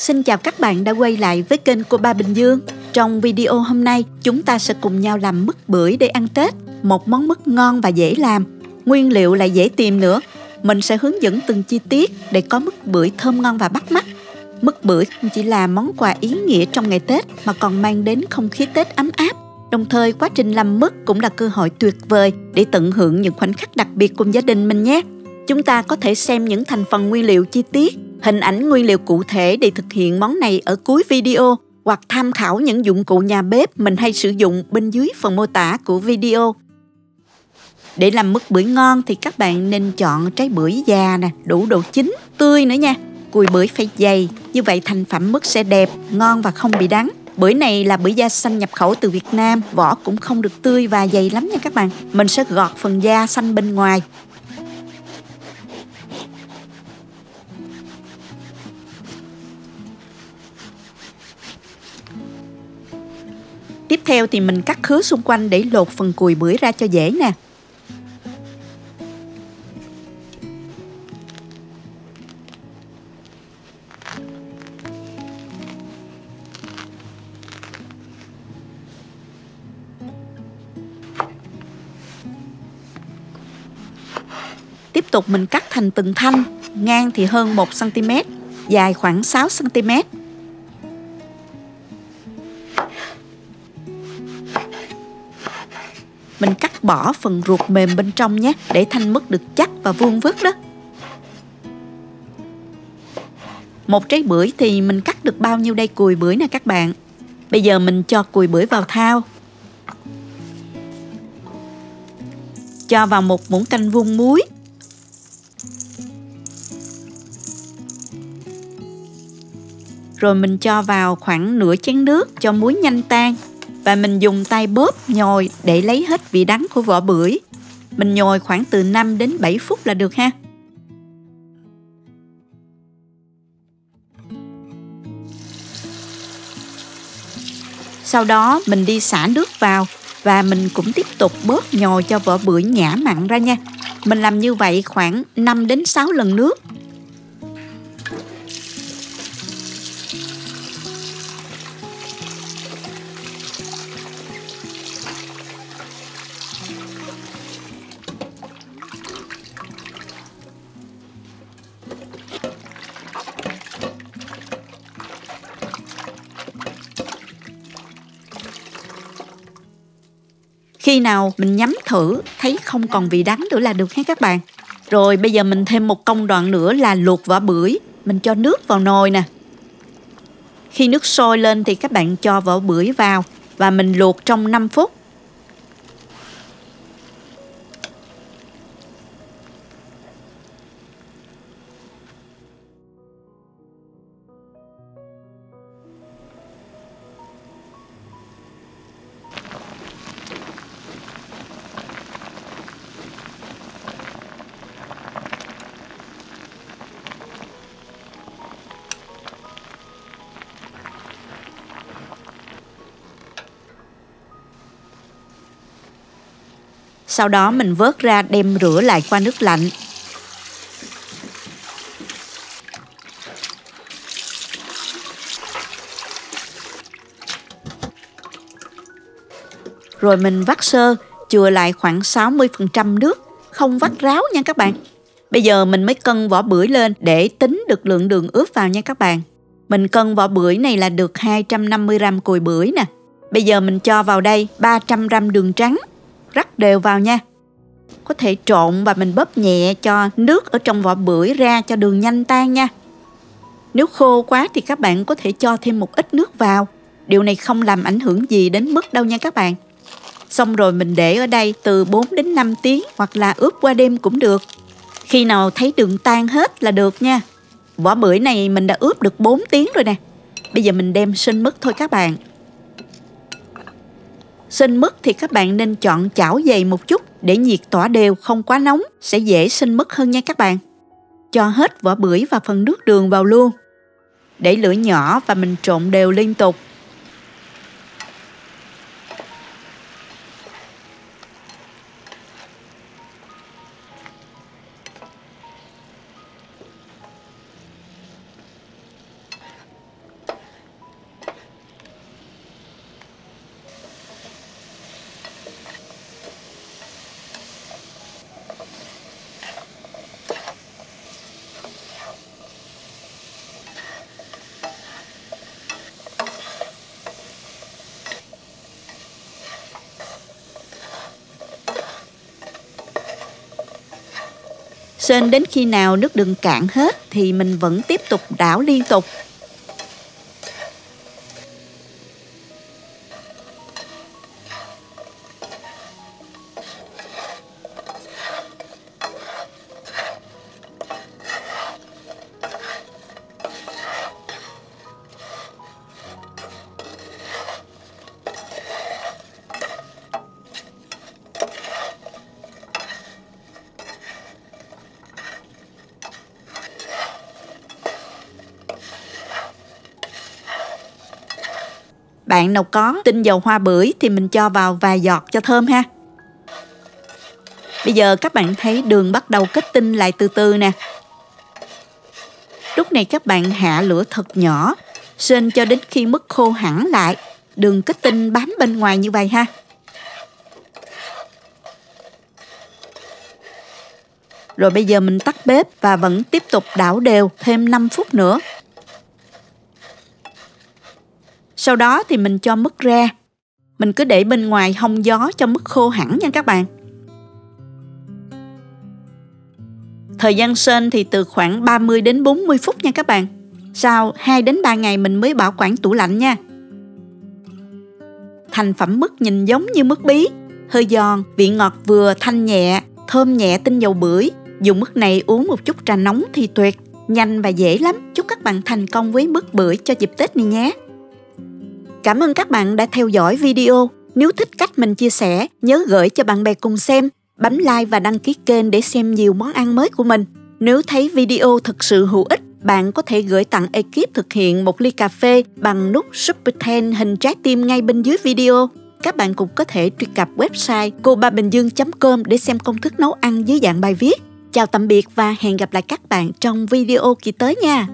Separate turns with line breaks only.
Xin chào các bạn đã quay lại với kênh của Ba Bình Dương. Trong video hôm nay, chúng ta sẽ cùng nhau làm mứt bưởi để ăn Tết. Một món mứt ngon và dễ làm, nguyên liệu lại dễ tìm nữa. Mình sẽ hướng dẫn từng chi tiết để có mứt bưởi thơm ngon và bắt mắt. Mứt bưởi không chỉ là món quà ý nghĩa trong ngày Tết mà còn mang đến không khí Tết ấm áp. Đồng thời, quá trình làm mứt cũng là cơ hội tuyệt vời để tận hưởng những khoảnh khắc đặc biệt cùng gia đình mình nhé. Chúng ta có thể xem những thành phần nguyên liệu chi tiết, hình ảnh nguyên liệu cụ thể để thực hiện món này ở cuối video, hoặc tham khảo những dụng cụ nhà bếp mình hay sử dụng bên dưới phần mô tả của video. Để làm mứt bưởi ngon thì các bạn nên chọn trái bưởi già nè, đủ độ chín, tươi nữa nha. Cùi bưởi phải dày, như vậy thành phẩm mứt sẽ đẹp, ngon và không bị đắng. Bưởi này là bưởi da xanh nhập khẩu từ Việt Nam, vỏ cũng không được tươi và dày lắm nha các bạn. Mình sẽ gọt phần da xanh bên ngoài. Tiếp theo thì mình cắt khứa xung quanh để lột phần cùi bưởi ra cho dễ nè. Tiếp tục mình cắt thành từng thanh, ngang thì hơn 1 cm, dài khoảng 6 cm. Mình cắt bỏ phần ruột mềm bên trong nhé, để thanh mứt được chắc và vuông vức đó. Một trái bưởi thì mình cắt được bao nhiêu đây cùi bưởi nè các bạn. Bây giờ mình cho cùi bưởi vào thau. Cho vào một muỗng canh vuông muối. Rồi mình cho vào khoảng nửa chén nước cho muối nhanh tan. Và mình dùng tay bóp nhồi để lấy hết vị đắng của vỏ bưởi. Mình nhồi khoảng từ 5 đến 7 phút là được ha. Sau đó mình đi xả nước vào và mình cũng tiếp tục bóp nhồi cho vỏ bưởi nhả mặn ra nha. Mình làm như vậy khoảng 5 đến 6 lần nước. Khi nào mình nhắm thử thấy không còn vị đắng nữa là được hết các bạn. Rồi bây giờ mình thêm một công đoạn nữa là luộc vỏ bưởi. Mình cho nước vào nồi nè. Khi nước sôi lên thì các bạn cho vỏ bưởi vào và mình luộc trong 5 phút. Sau đó mình vớt ra đem rửa lại qua nước lạnh. Rồi mình vắt sơ, chừa lại khoảng 60% nước, không vắt ráo nha các bạn. Bây giờ mình mới cân vỏ bưởi lên để tính được lượng đường ướp vào nha các bạn. Mình cân vỏ bưởi này là được 250g cùi bưởi nè. Bây giờ mình cho vào đây 300g đường trắng, rắc đều vào nha. Có thể trộn và mình bóp nhẹ cho nước ở trong vỏ bưởi ra cho đường nhanh tan nha. Nếu khô quá thì các bạn có thể cho thêm một ít nước vào. Điều này không làm ảnh hưởng gì đến mứt đâu nha các bạn. Xong rồi mình để ở đây từ 4 đến 5 tiếng hoặc là ướp qua đêm cũng được. Khi nào thấy đường tan hết là được nha. Vỏ bưởi này mình đã ướp được 4 tiếng rồi nè. Bây giờ mình đem sên mứt thôi các bạn. Sên mứt thì các bạn nên chọn chảo dày một chút để nhiệt tỏa đều, không quá nóng, sẽ dễ sên mứt hơn nha các bạn. Cho hết vỏ bưởi và phần nước đường vào luôn. Để lửa nhỏ và mình trộn đều liên tục. Sên đến khi nào nước đường cạn hết thì mình vẫn tiếp tục đảo liên tục. Bạn nào có tinh dầu hoa bưởi thì mình cho vào vài giọt cho thơm ha. Bây giờ các bạn thấy đường bắt đầu kết tinh lại từ từ nè. Lúc này các bạn hạ lửa thật nhỏ, sên cho đến khi mứt khô hẳn lại, đường kết tinh bám bên ngoài như vậy ha. Rồi bây giờ mình tắt bếp và vẫn tiếp tục đảo đều thêm 5 phút nữa. Sau đó thì mình cho mứt ra. Mình cứ để bên ngoài hong gió cho mứt khô hẳn nha các bạn. Thời gian sên thì từ khoảng 30 đến 40 phút nha các bạn. Sau 2 đến 3 ngày mình mới bảo quản tủ lạnh nha. Thành phẩm mứt nhìn giống như mứt bí, hơi giòn, vị ngọt vừa, thanh nhẹ, thơm nhẹ tinh dầu bưởi. Dùng mứt này uống một chút trà nóng thì tuyệt, nhanh và dễ lắm. Chúc các bạn thành công với mứt bưởi cho dịp Tết này nhé. Cảm ơn các bạn đã theo dõi video. Nếu thích cách mình chia sẻ, nhớ gửi cho bạn bè cùng xem, bấm like và đăng ký kênh để xem nhiều món ăn mới của mình. Nếu thấy video thực sự hữu ích, bạn có thể gửi tặng ekip thực hiện một ly cà phê bằng nút Super Thanks hình trái tim ngay bên dưới video. Các bạn cũng có thể truy cập website cobabìnhdương.com để xem công thức nấu ăn dưới dạng bài viết. Chào tạm biệt và hẹn gặp lại các bạn trong video kỳ tới nha.